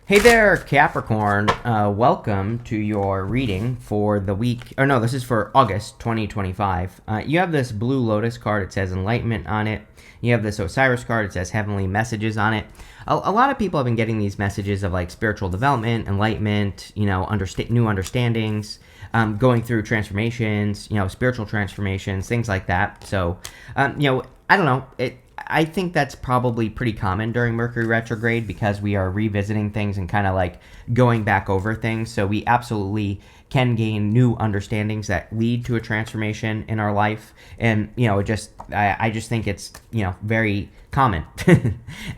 Hey there, Capricorn. Welcome to your reading for the week. Or no, this is for August 2025. You have this Blue Lotus card. It says Enlightenment on it. You have this Osiris card. It says Heavenly Messages on it. A lot of people have been getting these messages of like spiritual development, enlightenment, new understandings, going through transformations, spiritual transformations, things like that. So, I don't know. I think that's probably pretty common during Mercury retrograde because we are revisiting things and kind of like going back over things. So we absolutely can gain new understandings that lead to a transformation in our life. And, I just think it's, very common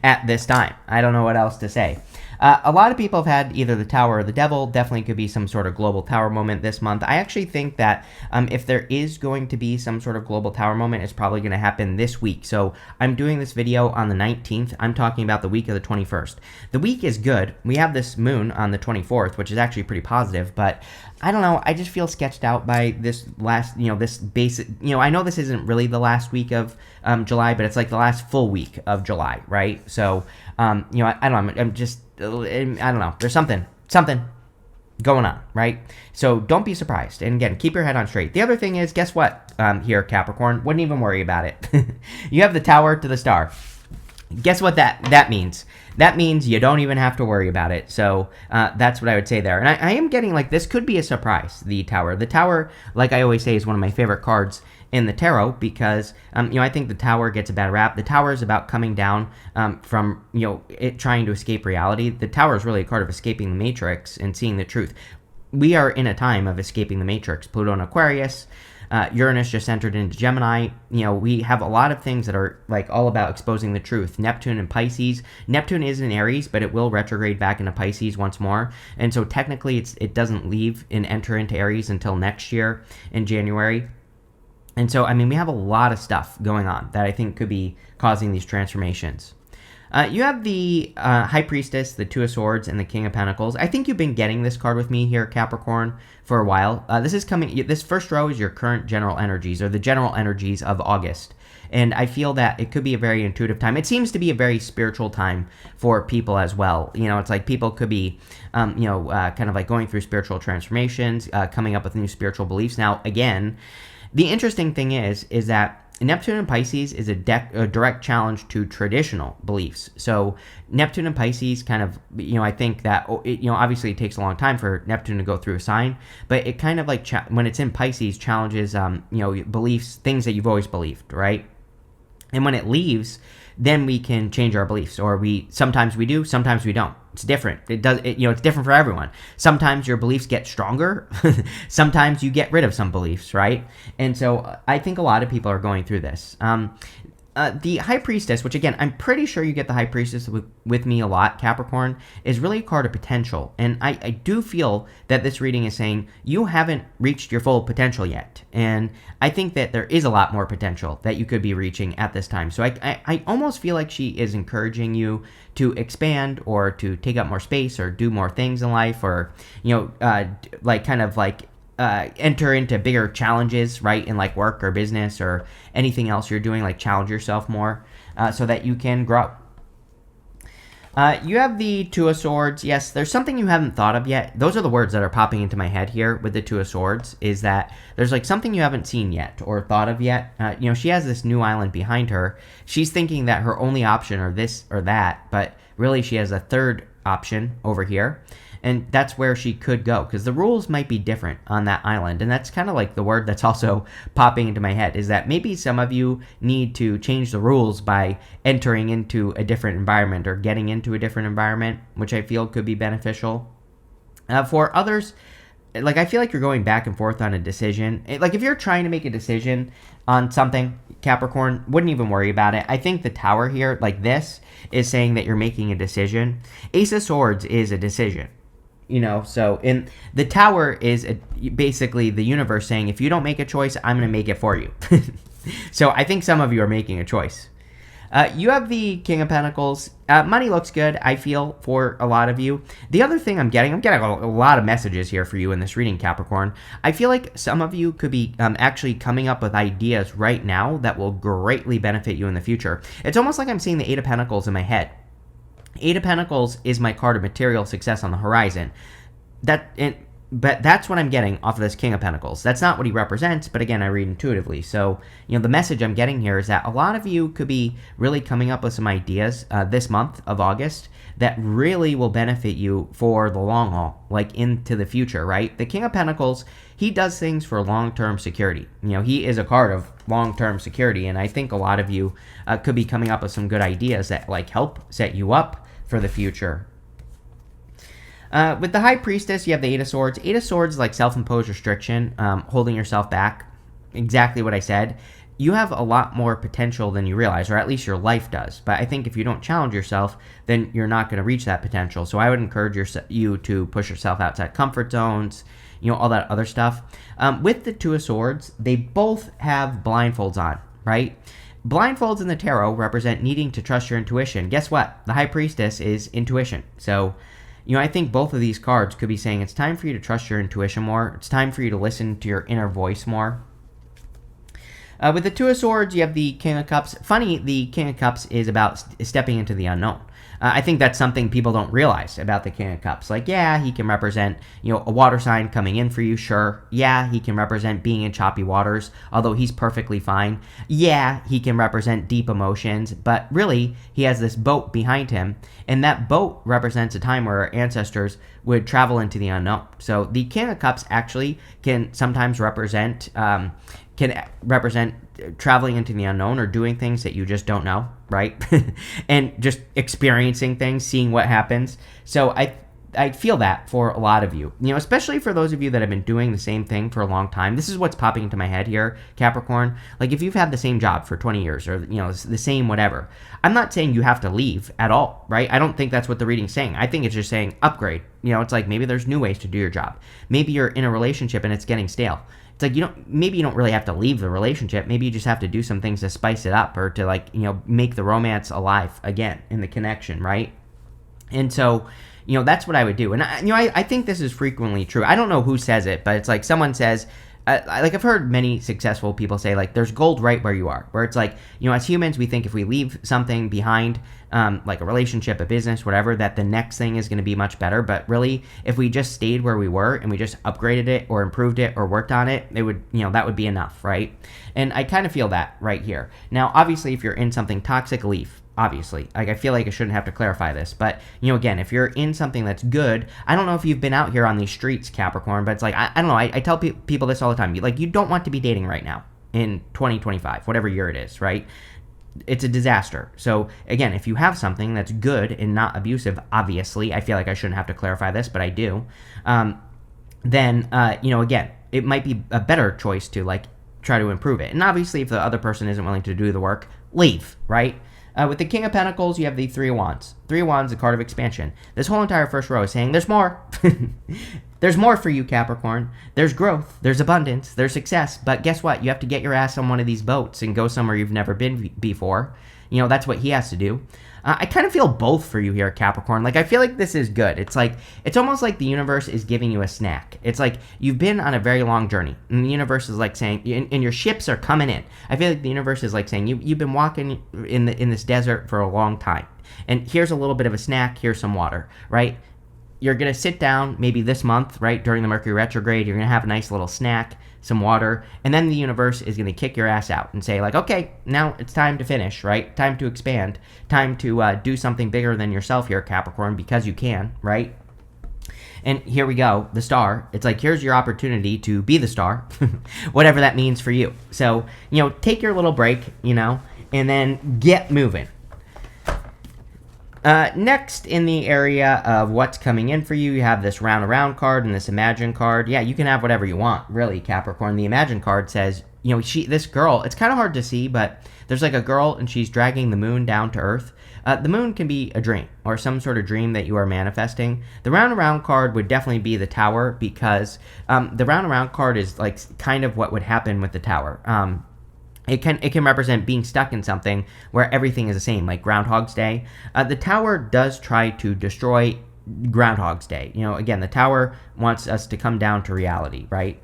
at this time. I don't know what else to say. A lot of people have had either the Tower or the Devil. Definitely could be some sort of global tower moment this month. I actually think that if there is going to be some sort of global tower moment, it's probably going to happen this week. So I'm doing this video on the 19th. I'm talking about the week of the 21st. The week is good. We have this moon on the 24th, which is actually pretty positive, but I don't know. I just feel sketched out by this last, this basic, I know this isn't really the last week of July, but it's like the last full week of July, right? So, I don't know. I'm just, I don't know. There's something going on, right? So don't be surprised. And again, keep your head on straight. The other thing is, guess what? Here, Capricorn, wouldn't even worry about it. You have the Tower to the Star. Guess what that means? That means you don't even have to worry about it. So that's what I would say there. And I am getting like this could be a surprise, the Tower. The Tower, like I always say, is one of my favorite cards in the tarot because, I think the Tower gets a bad rap. The Tower is about coming down from, it trying to escape reality. The Tower is really a card of escaping the Matrix and seeing the truth. We are in a time of escaping the Matrix. Pluto and Aquarius. Uranus just entered into Gemini. We have a lot of things that are like all about exposing the truth. Neptune and Pisces. Neptune is in Aries, but it will retrograde back into Pisces once more. And so technically it doesn't leave and enter into Aries until next year in January. And so, we have a lot of stuff going on that I think could be causing these transformations. You have the High Priestess, the Two of Swords, and the King of Pentacles. I think you've been getting this card with me here, Capricorn, for a while. This first row is your current general energies, or the general energies of August. And I feel that it could be a very intuitive time. It seems to be a very spiritual time for people as well. It's like people could be, kind of like going through spiritual transformations, coming up with new spiritual beliefs. Now, again, the interesting thing is that Neptune and Pisces is a direct challenge to traditional beliefs. So Neptune and Pisces kind of, I think that, obviously it takes a long time for Neptune to go through a sign, but it kind of like, when it's in Pisces, challenges, beliefs, things that you've always believed, right? And when it leaves, then we can change our beliefs, or sometimes we do, sometimes we don't. It's different. It's different for everyone. Sometimes your beliefs get stronger. Sometimes you get rid of some beliefs, right? And so I think a lot of people are going through this. The High Priestess, which again, I'm pretty sure you get the High Priestess with me a lot, Capricorn, is really a card of potential. And I do feel that this reading is saying you haven't reached your full potential yet. And I think that there is a lot more potential that you could be reaching at this time. So I almost feel like she is encouraging you to expand or to take up more space or do more things in life, or, enter into bigger challenges, right, in like work or business or anything else you're doing, like challenge yourself more so that you can grow. You have the Two of Swords. Yes, there's something you haven't thought of yet. Those are the words that are popping into my head here with the Two of Swords, is that there's like something you haven't seen yet or thought of yet. She has this new island behind her. She's thinking that her only option are this or that, but really she has a third option over here. And that's where she could go, because the rules might be different on that island. And that's kind of like the word that's also popping into my head, is that maybe some of you need to change the rules by entering into a different environment or getting into a different environment, which I feel could be beneficial. For others, like I feel like you're going back and forth on a decision. Like if you're trying to make a decision on something, Capricorn, wouldn't even worry about it. I think the Tower here, like this, is saying that you're making a decision. Ace of Swords is a decision. So in the Tower is basically the universe saying, if you don't make a choice, I'm going to make it for you. So I think some of you are making a choice. You have the King of Pentacles. Money looks good, I feel, for a lot of you. The other thing I'm getting a lot of messages here for you in this reading, Capricorn. I feel like some of you could be actually coming up with ideas right now that will greatly benefit you in the future. It's almost like I'm seeing the Eight of Pentacles in my head. Eight of Pentacles is my card of material success on the horizon. But that's what I'm getting off of this King of Pentacles. That's not what he represents, but again, I read intuitively. So, the message I'm getting here is that a lot of you could be really coming up with some ideas this month of August that really will benefit you for the long haul, like into the future, right? The King of Pentacles, he does things for long-term security. He is a card of long-term security, and I think a lot of you could be coming up with some good ideas that like help set you up for the future. With the High Priestess, you have the Eight of Swords. Eight of Swords is like self-imposed restriction, holding yourself back. Exactly what I said. You have a lot more potential than you realize, or at least your life does. But I think if you don't challenge yourself, then you're not going to reach that potential. So I would encourage you to push yourself outside comfort zones, all that other stuff. With the Two of Swords, they both have blindfolds on, right? Blindfolds in the tarot represent needing to trust your intuition. Guess what? The High Priestess is intuition. So I think both of these cards could be saying it's time for you to trust your intuition more. It's time for you to listen to your inner voice more. With the Two of Swords, you have the King of Cups. Funny, the King of Cups is about stepping into the unknown. I think that's something people don't realize about the King of Cups. Like, yeah, he can represent, a water sign coming in for you, sure. Yeah, he can represent being in choppy waters, although he's perfectly fine. Yeah, he can represent deep emotions, but really, he has this boat behind him, and that boat represents a time where our ancestors would travel into the unknown. So the King of Cups actually can sometimes represent traveling into the unknown or doing things that you just don't know, right? And just experiencing things, seeing what happens. So I feel that for a lot of you, especially for those of you that have been doing the same thing for a long time. This is what's popping into my head here, Capricorn. Like if you've had the same job for 20 years or, the same whatever, I'm not saying you have to leave at all, right? I don't think that's what the reading's saying. I think it's just saying upgrade. It's like maybe there's new ways to do your job. Maybe you're in a relationship and it's getting stale. It's like maybe you don't really have to leave the relationship. Maybe you just have to do some things to spice it up or to make the romance alive again in the connection, right? And so, that's what I would do. And I think this is frequently true. I don't know who says it, but it's like someone says, I've heard many successful people say, like, there's gold right where you are. Where it's like, as humans, we think if we leave something behind, like a relationship, a business, whatever, that the next thing is going to be much better. But really, if we just stayed where we were and we just upgraded it or improved it or worked on it, it would, that would be enough, right? And I kind of feel that right here. Now, obviously, if you're in something toxic, leave. Obviously, like I feel like I shouldn't have to clarify this, but again, if you're in something that's good, I don't know if you've been out here on these streets, Capricorn, but it's like I don't know. I tell people this all the time. You don't want to be dating right now in 2025, whatever year it is, right? It's a disaster. So again, if you have something that's good and not abusive, obviously, I feel like I shouldn't have to clarify this, but I do. Then again, it might be a better choice to try to improve it. And obviously, if the other person isn't willing to do the work, leave, right? With the King of Pentacles, you have the Three of Wands. Three of Wands, a card of expansion. This whole entire first row is saying there's more. There's more for you, Capricorn. There's growth. There's abundance. There's success. But guess what? You have to get your ass on one of these boats and go somewhere you've never been before. That's what he has to do. I kind of feel both for you here, Capricorn. I feel like this is good. It's almost like the universe is giving you a snack. It's like you've been on a very long journey, and the universe is saying, and your ships are coming in. I feel like the universe is saying, you've been walking in this desert for a long time, and here's a little bit of a snack. Here's some water, right? You're going to sit down maybe this month, right, during the Mercury retrograde. You're going to have a nice little snack, some water, and then the universe is going to kick your ass out and say, okay, now it's time to finish, right? Time to expand. Time to do something bigger than yourself here, Capricorn, because you can, right? And here we go, the star. It's here's your opportunity to be the star, whatever that means for you. So, take your little break, and then get moving. Next, in the area of what's coming in for you, you have this round around card and this imagine card. Yeah, you can have whatever you want, really, Capricorn. The imagine card says, this girl, it's kind of hard to see, but there's a girl and she's dragging the moon down to earth. The moon can be a dream or some sort of dream that you are manifesting. The round around card would definitely be the tower because the round around card is kind of what would happen with the tower. It can represent being stuck in something where everything is the same, like Groundhog's Day. The tower does try to destroy Groundhog's Day. Again, the tower wants us to come down to reality, right?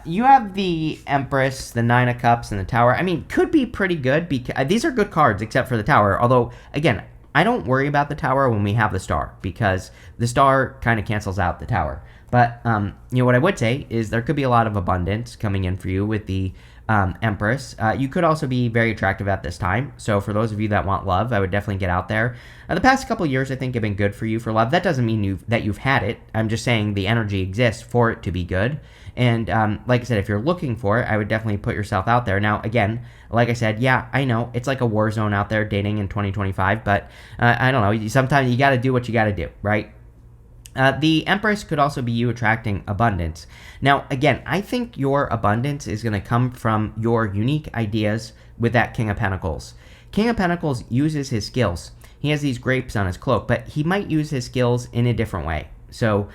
You have the Empress, the Nine of Cups, and the Tower. I mean, could be pretty good because these are good cards except for the Tower. Although, again, I don't worry about the Tower when we have the Star, because the Star kind of cancels out the Tower. But, what I would say is there could be a lot of abundance coming in for you with the Empress. You could also be very attractive at this time. So for those of you that want love, I would definitely get out there. The past couple years, I think, have been good for you for love. That doesn't mean that you've had it. I'm just saying the energy exists for it to be good. And like I said, if you're looking for it, I would definitely put yourself out there. Now, again, like I said, yeah, I know it's like a war zone out there dating in 2025, but I don't know. Sometimes you got to do what you got to do, right? The Empress could also be you attracting abundance. Now, again, I think your abundance is going to come from your unique ideas with that King of Pentacles. King of Pentacles uses his skills. He has these grapes on his cloak, but he might use his skills in a different way. So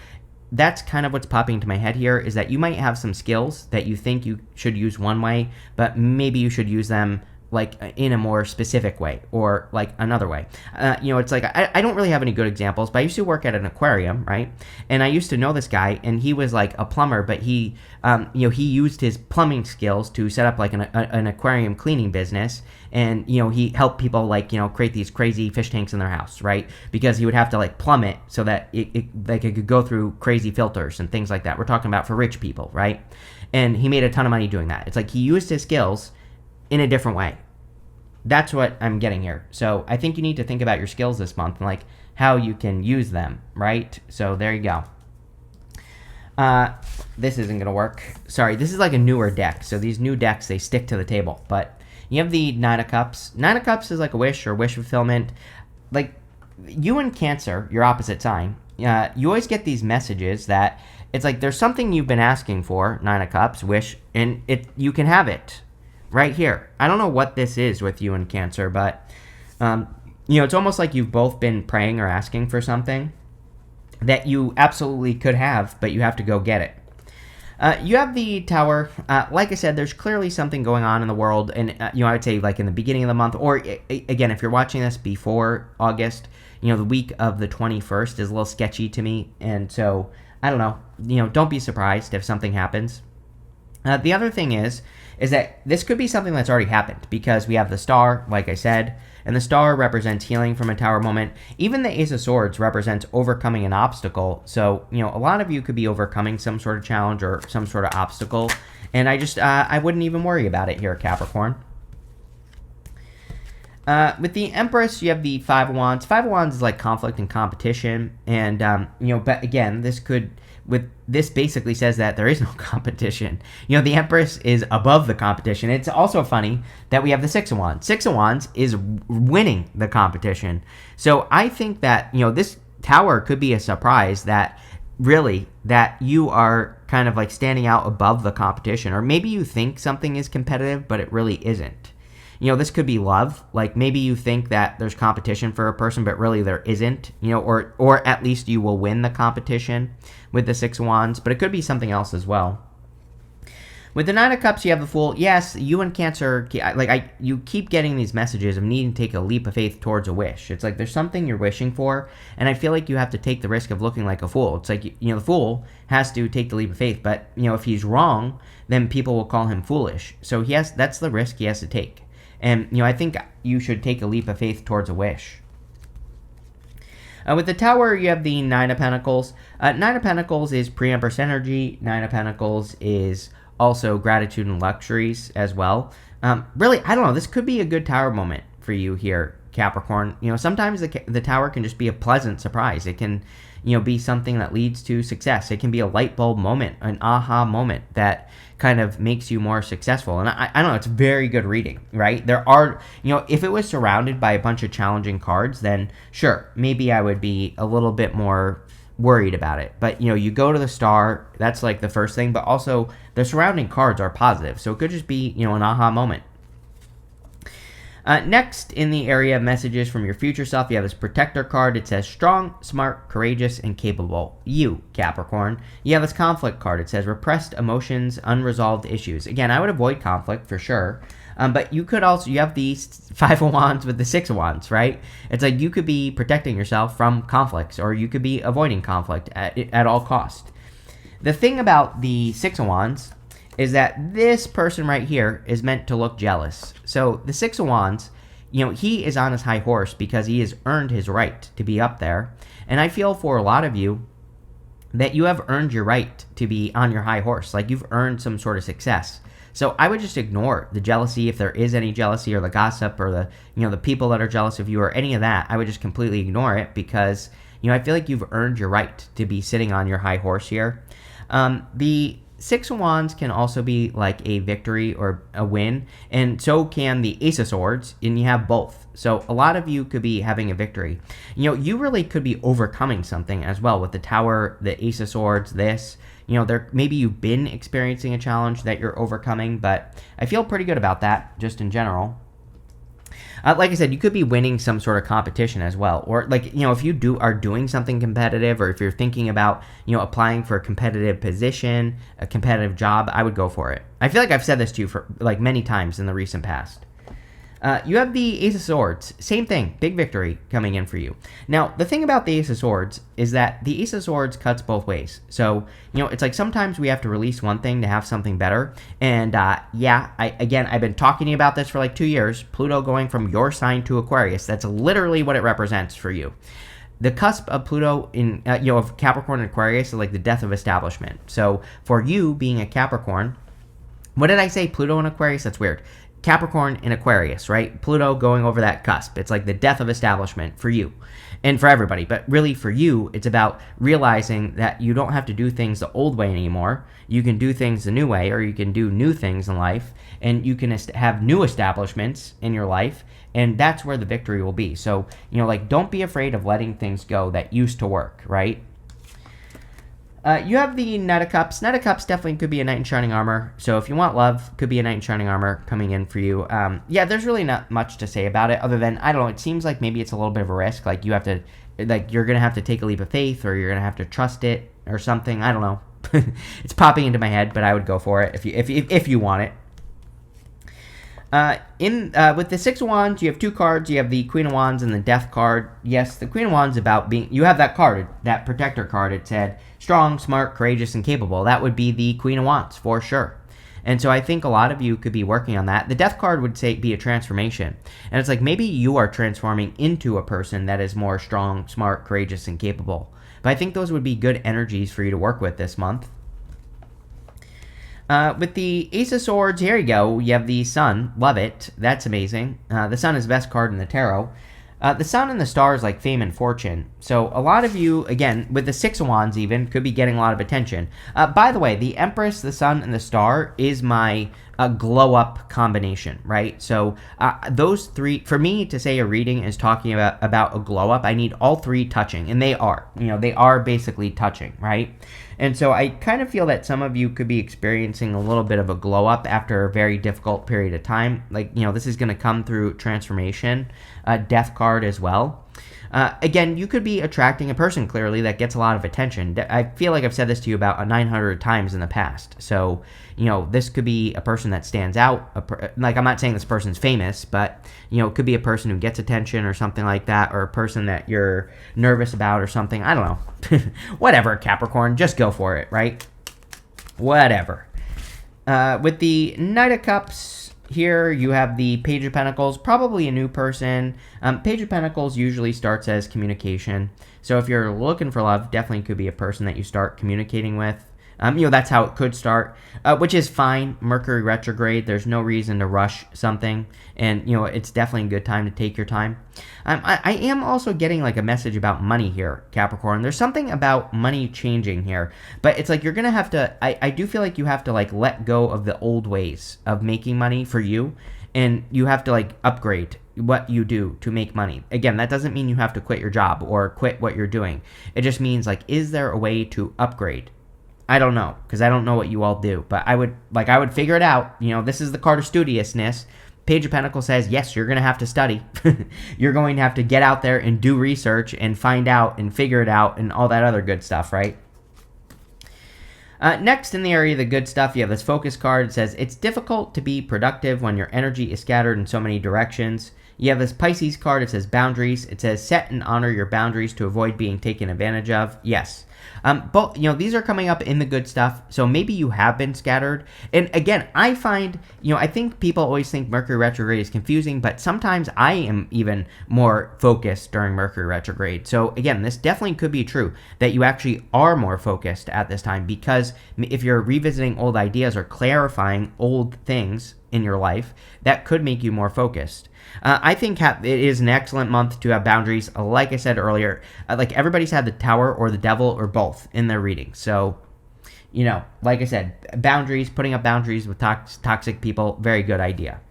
that's kind of what's popping into my head here, is that you might have some skills that you think you should use one way, but maybe you should use them like in a more specific way, or like another way. It's like, I don't really have any good examples, but I used to work at an aquarium, right? And I used to know this guy, and he was like a plumber, but he used his plumbing skills to set up like an aquarium cleaning business. And, he helped people like, create these crazy fish tanks in their house, right? Because he would have to like plumb it so that it could go through crazy filters and things like that. We're talking about for rich people, right? And he made a ton of money doing that. It's like he used his skills in a different way. That's what I'm getting here. So I think you need to think about your skills this month and like how you can use them, right? So there you go. This isn't going to work. Sorry, this is like a newer deck. So these new decks, they stick to the table. But you have the Nine of Cups. Nine of Cups is like a wish or wish fulfillment. Like you and Cancer, your opposite sign, you always get these messages that it's like there's something you've been asking for, Nine of Cups, wish, and you can have it. Right here. I don't know what this is with you and Cancer, but, it's almost like you've both been praying or asking for something that you absolutely could have, but you have to go get it. You have the Tower. Like I said, there's clearly something going on in the world, and, I would say like in the beginning of the month, or again, if you're watching this before August, the week of the 21st is a little sketchy to me, and so, I don't know, don't be surprised if something happens. The other thing is that this could be something that's already happened, because we have the Star, like I said, and the Star represents healing from a Tower moment. Even the Ace of Swords represents overcoming an obstacle. So, a lot of you could be overcoming some sort of challenge or some sort of obstacle, and I wouldn't even worry about it here, Capricorn. With the Empress, you have the Five of Wands. Five of Wands is like conflict and competition, and, but again, this basically says that there is no competition. The Empress is above the competition. It's also funny that we have the Six of Wands. Six of Wands is winning the competition. So I think that, this Tower could be a surprise that you are kind of like standing out above the competition. Or maybe you think something is competitive, but it really isn't. This could be love. Like maybe you think that there's competition for a person, but really there isn't, or at least you will win the competition with the Six of Wands, but it could be something else as well. With the Nine of Cups, you have the Fool. Yes, you and Cancer, you keep getting these messages of needing to take a leap of faith towards a wish. It's like there's something you're wishing for, and I feel like you have to take the risk of looking like a fool. It's like, the Fool has to take the leap of faith, but, if he's wrong, then people will call him foolish. So that's the risk he has to take. And, I think you should take a leap of faith towards a wish. With the Tower, you have the Nine of Pentacles. Nine of Pentacles is pre-Empress energy. Nine of Pentacles is also gratitude and luxuries as well. Really, I don't know. This could be a good Tower moment for you here, Capricorn. Sometimes the Tower can just be a pleasant surprise. It can, be something that leads to success. It can be a light bulb moment, an aha moment that kind of makes you more successful. And I don't know, it's very good reading, right? There are, if it was surrounded by a bunch of challenging cards, then sure, maybe I would be a little bit more worried about it. But, you go to the Star, that's like the first thing, but also the surrounding cards are positive. So it could just be, an aha moment. Next, in the area of messages from your future self, you have this Protector card. It says strong, smart, courageous, and capable. You, Capricorn. You have this Conflict card. It says repressed emotions, unresolved issues. Again, I would avoid conflict for sure. But you could also, you have the Five of Wands with the Six of Wands, right? It's like you could be protecting yourself from conflicts, or you could be avoiding conflict at all cost. The thing about the Six of Wands is that this person right here is meant to look jealous. So the Six of Wands he is on his high horse because he has earned his right to be up there. And I feel for a lot of you that you have earned your right to be on your high horse. Like you've earned some sort of success. So I would just ignore the jealousy, if there is any jealousy, or the gossip, or the people that are jealous of you, or any of that. I would just completely ignore it because I feel like you've earned your right to be sitting on your high horse here. The Six of Wands can also be like a victory or a win, and so can the Ace of Swords, and you have both. So a lot of you could be having a victory. You really could be overcoming something as well with the Tower, the Ace of Swords, this. Maybe you've been experiencing a challenge that you're overcoming, but I feel pretty good about that just in general. Like I said, you could be winning some sort of competition as well. Or if you are doing something competitive, or if you're thinking about, applying for a competitive position, a competitive job, I would go for it. I feel like I've said this to you for many times in the recent past. You have the Ace of Swords. Same thing. Big victory coming in for you. Now, the thing about the Ace of Swords is that the Ace of Swords cuts both ways. So, it's like sometimes we have to release one thing to have something better. And, I've been talking to you about this for 2 years. Pluto going from your sign to Aquarius. That's literally what it represents for you. The cusp of Pluto in, of Capricorn and Aquarius is like the death of establishment. So, for you being a Capricorn, what did I say? Pluto and Aquarius? That's weird. Capricorn and Aquarius, right? Pluto going over that cusp. It's like the death of establishment for you and for everybody. But really for you, it's about realizing that you don't have to do things the old way anymore. You can do things the new way, or you can do new things in life, and you can have new establishments in your life, and that's where the victory will be. So, don't be afraid of letting things go that used to work, right? You have the Knight of Cups. Knight of Cups definitely could be a Knight in Shining Armor. So if you want love, could be a Knight in Shining Armor coming in for you. There's really not much to say about it other than, I don't know, it seems like maybe it's a little bit of a risk. Like you have to, you're going to have to take a leap of faith, or you're going to have to trust it or something. I don't know. It's popping into my head, but I would go for it if you want it. With the Six of Wands, you have two cards. You have the Queen of Wands and the Death card. Yes, the Queen of Wands about being, you have that card, that protector card. It said strong, smart, courageous, and capable. That would be the Queen of Wands for sure. And so I think a lot of you could be working on that. The Death card would say be a transformation. And it's like maybe you are transforming into a person that is more strong, smart, courageous, and capable. But I think those would be good energies for you to work with this month. With the Ace of Swords, here you go. You have the Sun. Love it. That's amazing. The Sun is the best card in the tarot. The Sun and the stars like fame and fortune. So a lot of you, again, with the Six of Wands even, could be getting a lot of attention. By the way, the Empress, the Sun, and the Star is my glow-up combination, right? So those three, for me to say a reading is talking about a glow-up, I need all three touching, and they are. They are basically touching, right? And so I kind of feel that some of you could be experiencing a little bit of a glow up after a very difficult period of time. This is going to come through transformation, Death card as well. Again, you could be attracting a person clearly that gets a lot of attention. I feel like I've said this to you about 900 times in the past. So, this could be a person that stands out. I'm not saying this person's famous, but, it could be a person who gets attention or something like that, or a person that you're nervous about or something. I don't know. Whatever, Capricorn. Just go for it, right? Whatever. With the Knight of Cups, here you have the Page of Pentacles, probably a new person. Page of Pentacles usually starts as communication. So if you're looking for love, definitely could be a person that you start communicating with. That's how it could start, which is fine. Mercury retrograde, there's no reason to rush something. And, it's definitely a good time to take your time. I am also getting a message about money here, Capricorn. There's something about money changing here. But it's you're going to have to, I do feel like you have to let go of the old ways of making money for you. And you have to upgrade what you do to make money. Again, that doesn't mean you have to quit your job or quit what you're doing. It just means is there a way to upgrade? I don't know, because I don't know what you all do, but I would figure it out. This is the card of studiousness. Page of Pentacles says, yes, you're going to have to study. You're going to have to get out there and do research and find out and figure it out and all that other good stuff, right? Next, in the area of the good stuff, you have this focus card. It says, it's difficult to be productive when your energy is scattered in so many directions. You have this Pisces card. It says boundaries. It says set and honor your boundaries to avoid being taken advantage of. Yes. But these are coming up in the good stuff, so maybe you have been scattered. And again, I find, I think people always think Mercury retrograde is confusing, but sometimes I am even more focused during Mercury retrograde. So again, this definitely could be true that you actually are more focused at this time, because if you're revisiting old ideas or clarifying old things in your life, that could make you more focused. I think it is an excellent month to have boundaries. Like I said earlier, like everybody's had the Tower or the Devil or both in their reading. So, like I said, boundaries, putting up boundaries with toxic people, very good idea.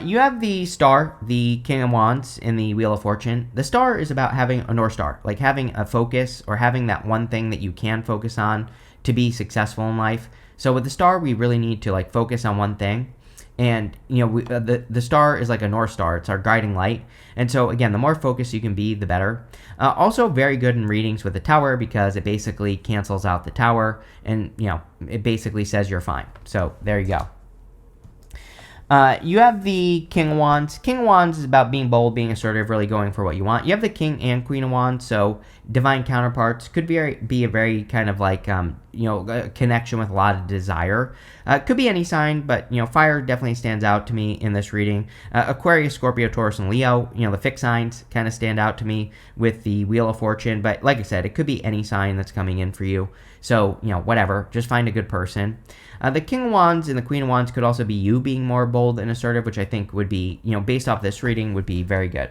You have the Star, the King of Wands in the Wheel of Fortune. The Star is about having a North Star, like having a focus or having that one thing that you can focus on to be successful in life. So with the Star, we really need to focus on one thing. And, the Star is like a North Star. It's our guiding light. And so, again, the more focused you can be, the better. Also very good in readings with the Tower, because it basically cancels out the Tower. And, it basically says you're fine. So there you go. You have the King of Wands. King of Wands is about being bold, being assertive, really going for what you want. You have the King and Queen of Wands, so divine counterparts. Could be a very kind of a connection with a lot of desire. Could be any sign, but, fire definitely stands out to me in this reading. Aquarius, Scorpio, Taurus, and Leo, the fixed signs kind of stand out to me with the Wheel of Fortune. But like I said, it could be any sign that's coming in for you. So, whatever. Just find a good person. The King of Wands and the Queen of Wands could also be you being more bold and assertive, which I think would be, based off this reading, would be very good.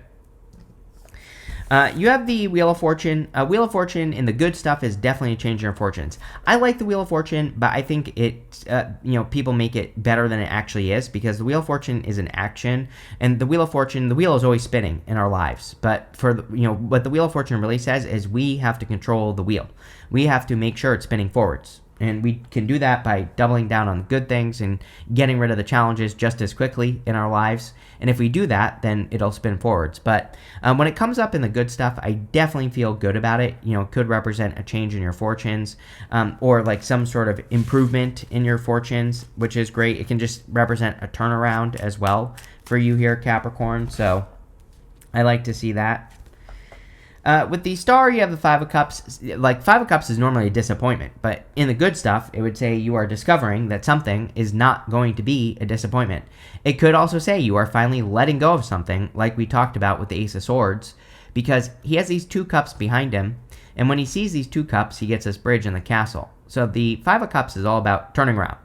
You have the Wheel of Fortune. Wheel of Fortune in the good stuff is definitely changing your fortunes. I like the Wheel of Fortune, but I think it, people make it better than it actually is, because the Wheel of Fortune is an action, and the Wheel of Fortune, the wheel is always spinning in our lives. But for what the Wheel of Fortune really says is we have to control the wheel. We have to make sure it's spinning forwards. And we can do that by doubling down on the good things and getting rid of the challenges just as quickly in our lives. And if we do that, then it'll spin forwards. But when it comes up in the good stuff, I definitely feel good about it. It could represent a change in your fortunes, or like some sort of improvement in your fortunes, which is great. It can just represent a turnaround as well for you here, Capricorn. So I like to see that. With the Star, you have the Five of Cups. Five of Cups is normally a disappointment, but in the good stuff, it would say you are discovering that something is not going to be a disappointment. It could also say you are finally letting go of something, like we talked about with the Ace of Swords, because he has these two cups behind him, and when he sees these two cups, he gets this bridge in the castle. So the Five of Cups is all about turning around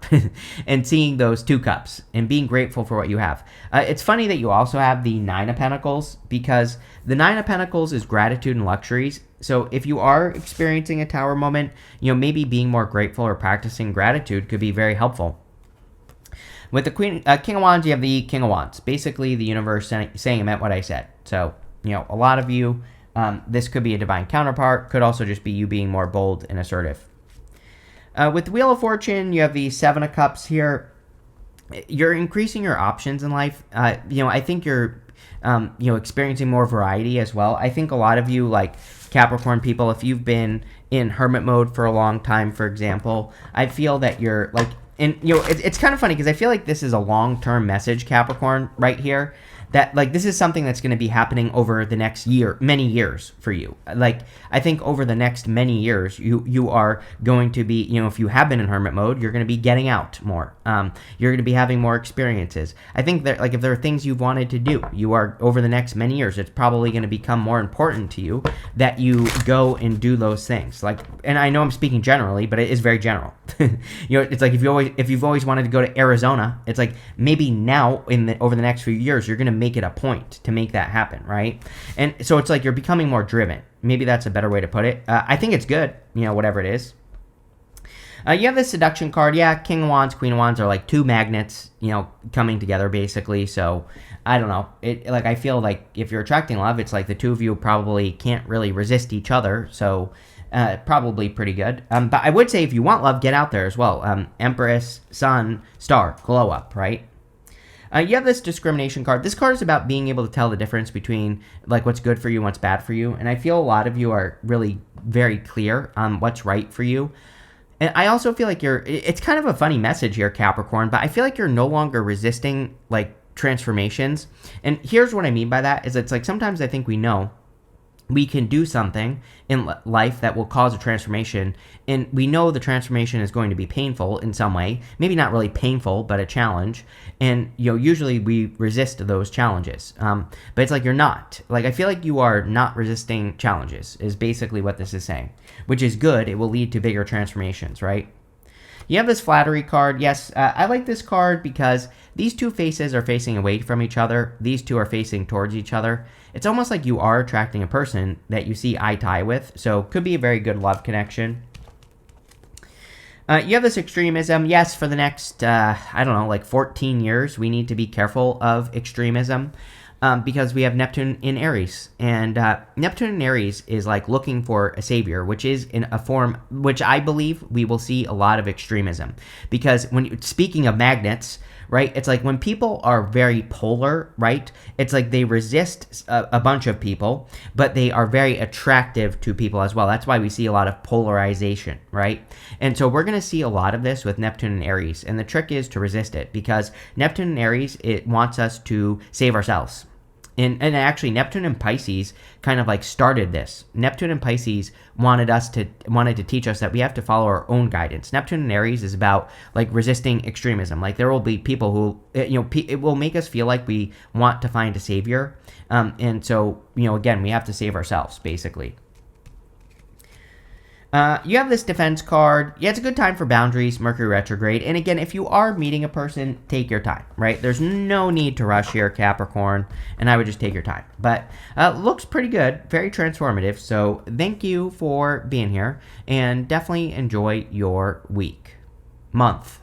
and seeing those two cups and being grateful for what you have. It's funny that you also have the Nine of Pentacles, because the Nine of Pentacles is gratitude and luxuries. So if you are experiencing a Tower moment, maybe being more grateful or practicing gratitude could be very helpful. With the King of Wands, you have the King of Wands. Basically, the universe saying it meant what I said. So, a lot of you, this could be a divine counterpart. Could also just be you being more bold and assertive. With the Wheel of Fortune, you have the Seven of Cups here. You're increasing your options in life. I think you're, experiencing more variety as well. I think a lot of you, like Capricorn people, if you've been in hermit mode for a long time, for example, I feel that you're and it's kind of funny because I feel like this is a long-term message, Capricorn, right here. That this is something that's going to be happening over the next many years for you. I think over the next many years, you are going to be, if you have been in hermit mode, you're going to be getting out more. You're going to be having more experiences. I think that if there are things you've wanted to do, you are over the next many years, it's probably going to become more important to you that you go and do those things. And I know I'm speaking generally, but it is very general. It's like if you've always wanted to go to Arizona, it's like maybe now over the next few years, you're going to make it a point to make that happen, right? And so it's like you're becoming more driven. Maybe that's a better way to put it. I think it's good, whatever it is. You have the Seduction card. Yeah, King of Wands, Queen of Wands are like two magnets, coming together basically. So I don't know. I feel like if you're attracting love, it's like the two of you probably can't really resist each other. So probably pretty good. But I would say if you want love, get out there as well. Empress, Sun, Star, glow up, right? You have this Discrimination card. This card is about being able to tell the difference between what's good for you and what's bad for you. And I feel a lot of you are really very clear on what's right for you. And I also feel like it's kind of a funny message here, Capricorn, but I feel like you're no longer resisting transformations. And here's what I mean by that is it's like sometimes I think we know we can do something in life that will cause a transformation, and we know the transformation is going to be painful in some way, maybe not really painful, but a challenge. And usually we resist those challenges, but it's like you're not. Like, I feel like you are not resisting challenges is basically what this is saying, which is good. It will lead to bigger transformations, right? You have this flattery card. Yes, I like this card because these two faces are facing away from each other. These two are facing towards each other. It's almost like you are attracting a person that you see eye to eye with. So could be a very good love connection. You have this extremism. Yes, for the next, like 14 years, we need to be careful of extremism. Because we have Neptune in Aries. And Neptune in Aries is like looking for a savior, which is in a form which I believe we will see a lot of extremism. Because speaking of magnets, right, it's like when people are very polar, right, it's like they resist a bunch of people, but they are very attractive to people as well. That's why we see a lot of polarization, right? And so we're going to see a lot of this with Neptune and Aries. And the trick is to resist it, because Neptune and Aries, it wants us to save ourselves. And actually, Neptune and Pisces kind of like started this. Neptune and Pisces wanted to teach us that we have to follow our own guidance. Neptune and Aries is about like resisting extremism. Like there will be people who, it will make us feel like we want to find a savior. And so, again, we have to save ourselves, basically. You have this defense card. Yeah, it's a good time for boundaries, Mercury retrograde. And again, if you are meeting a person, take your time, right? There's no need to rush here, Capricorn, and I would just take your time. But looks pretty good, very transformative. So thank you for being here, and definitely enjoy your week, month.